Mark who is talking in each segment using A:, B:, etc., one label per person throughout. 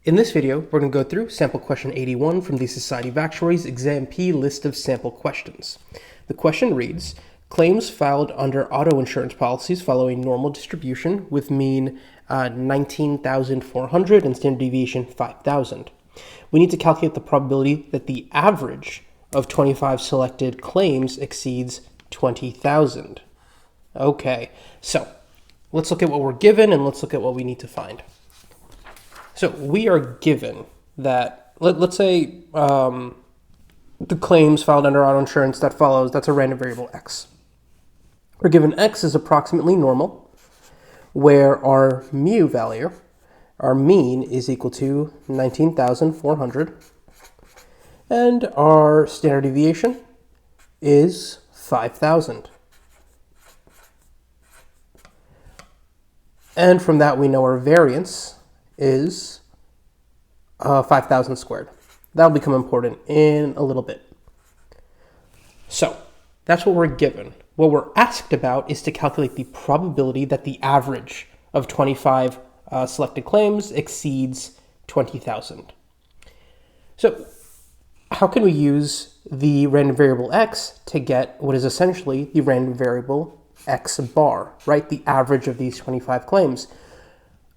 A: In this video, we're going to go through sample question 81 from the Society of Actuaries ExamP list of sample questions. The question reads, claims filed under auto insurance policies follow a normal distribution with mean 19,400 and standard deviation 5,000. We need to calculate the probability that the average of 25 selected claims exceeds 20,000. Okay, so let's look at what we're given and let's look at what we need to find. So we are given that, let's say the claims filed under auto insurance that follows, that's a random variable x. We're given x is approximately normal, where our mu value, our mean, is equal to 19,400, and our standard deviation is 5,000. And from that we know our variance is 5,000 squared. That'll become important in a little bit. So that's what we're given. What we're asked about is to calculate the probability that the average of 25 selected claims exceeds 20,000. So how can we use the random variable x to get what is essentially the random variable x bar, right? The average of these 25 claims.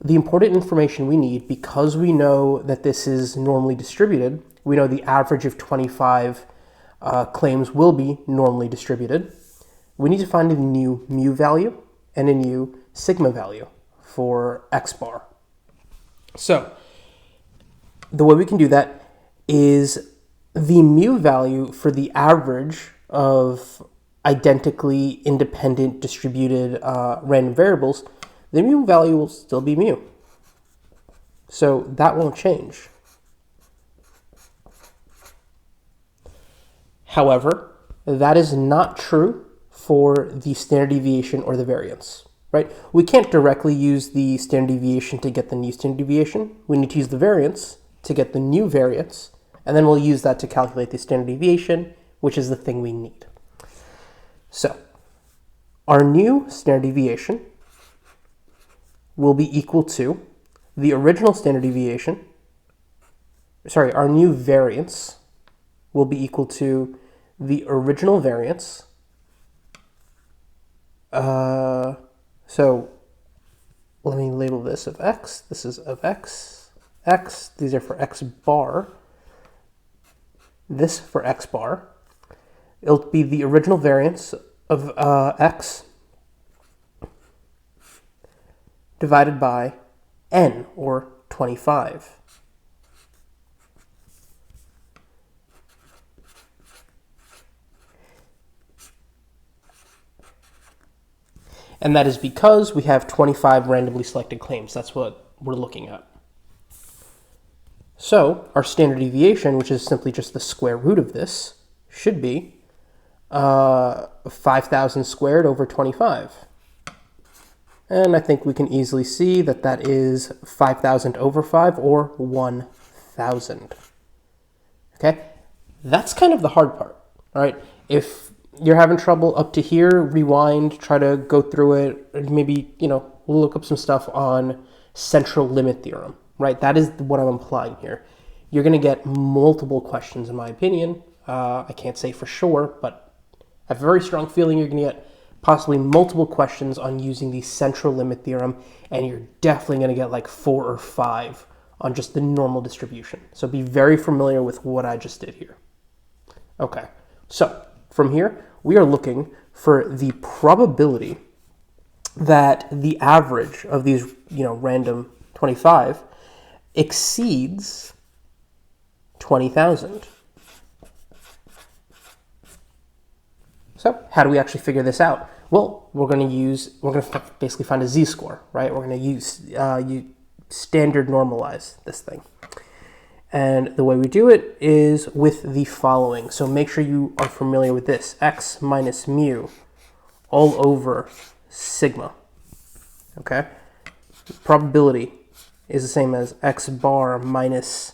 A: The important information we need, because we know that this is normally distributed, we know the average of 25 claims will be normally distributed. We need to find a new mu value and a new sigma value for x bar. So the way we can do that is the mu value for the average of identically independent distributed random variables, the mu value will still be mu. So that won't change. However, that is not true for the standard deviation or the variance, right? We can't directly use the standard deviation to get the new standard deviation. We need to use the variance to get the new variance, and then we'll use that to calculate the standard deviation, which is the thing we need. So our new standard deviation will be equal to the original standard deviation. Sorry, our new variance will be equal to the original variance. So let me label this of x. This is of x. X, these are for x bar. This for x bar. It'll be the original variance of x divided by n, or 25. And that is because we have 25 randomly selected claims. That's what we're looking at. So our standard deviation, which is simply just the square root of this, should be 5,000 squared over 25. And I think we can easily see that that is 5,000 over 5, or 1,000. Okay, that's kind of the hard part. All right, if you're having trouble up to here, rewind, try to go through it, and maybe, look up some stuff on central limit theorem, right? That is what I'm implying here. You're going to get multiple questions, in my opinion. I can't say for sure, but I have a very strong feeling you're going to get possibly multiple questions on using the central limit theorem, and you're definitely going to get like 4 or 5 on just the normal distribution. So be very familiar with what I just did here. Okay, so from here, we are looking for the probability that the average of these, random 25 exceeds 20,000. So how do we actually figure this out? Well, we're going to basically find a z-score, right? We're going to use standard normalize this thing. And the way we do it is with the following. So make sure you are familiar with this. X minus mu all over sigma. Okay? Probability is the same as x bar minus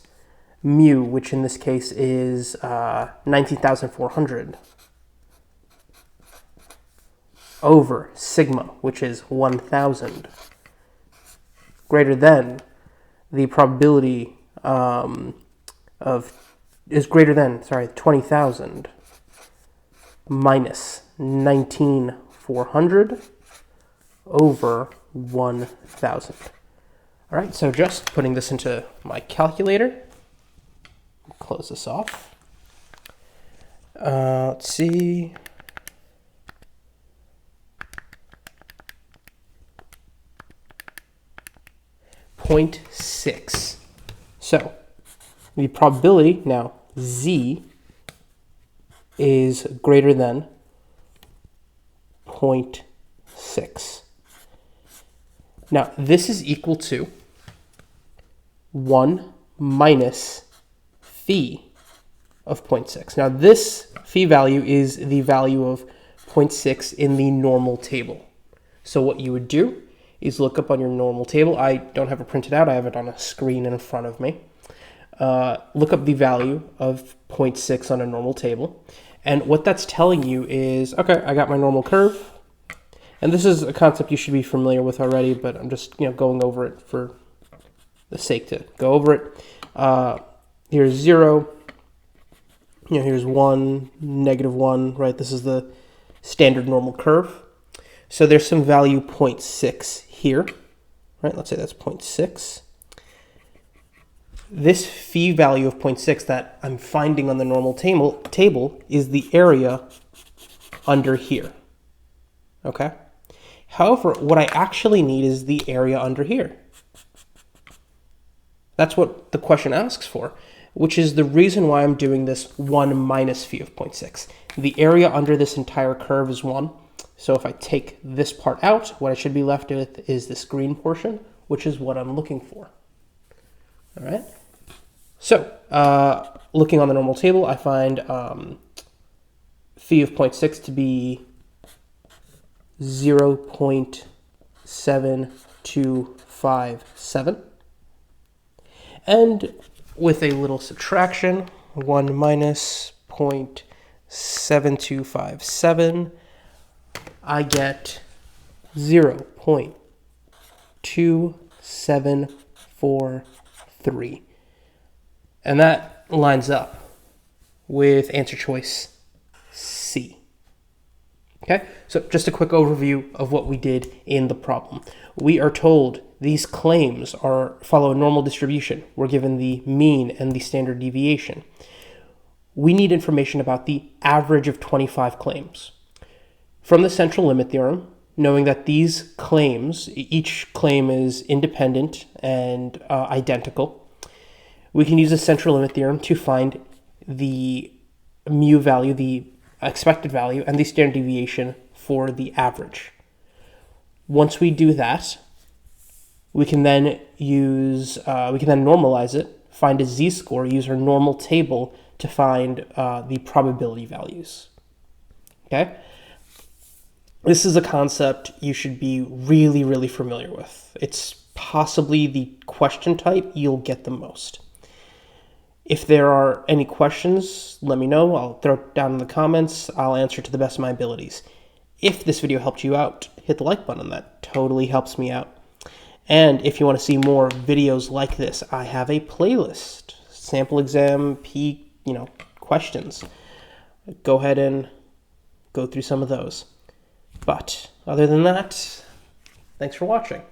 A: mu, which in this case is 19,400. Over sigma, which is 1,000, greater than the probability is greater than 20,000 minus 19,400 over 1,000. All right, so just putting this into my calculator. Close this off. Let's see. .6. So the probability now z is greater than 0.6. Now this is equal to 1 minus phi of 0.6. Now this phi value is the value of 0.6 in the normal table. So what you would do is look up on your normal table. I don't have it printed out. I have it on a screen in front of me. Look up the value of 0.6 on a normal table. And what that's telling you is, okay, I got my normal curve. And this is a concept you should be familiar with already, but I'm just going over it for the sake to go over it. Here's 0. Here's 1, -1, right? This is the standard normal curve. So there's some value 0.6 here, right? Let's say that's 0.6. This phi value of 0.6 that I'm finding on the normal table is the area under here, okay? However, what I actually need is the area under here. That's what the question asks for, which is the reason why I'm doing this 1 minus phi of 0.6. The area under this entire curve is 1. So if I take this part out, what I should be left with is this green portion, which is what I'm looking for. All right. So looking on the normal table, I find phi of 0.6 to be 0.7257. And with a little subtraction, 1 minus 0.7257, I get 0.2743. And that lines up with answer choice C. Okay, so just a quick overview of what we did in the problem. We are told these claims follow a normal distribution. We're given the mean and the standard deviation. We need information about the average of 25 claims. From the central limit theorem, knowing that these claims, each claim is independent and identical, we can use the central limit theorem to find the mu value, the expected value, and the standard deviation for the average. Once we do that, we can then normalize it, find a z-score, use our normal table to find the probability values. Okay? This is a concept you should be really, really familiar with. It's possibly the question type you'll get the most. If there are any questions, let me know. I'll throw it down in the comments. I'll answer to the best of my abilities. If this video helped you out, hit the like button. That totally helps me out. And if you want to see more videos like this, I have a playlist, sample ExamP, questions. Go ahead and go through some of those. But other than that, thanks for watching.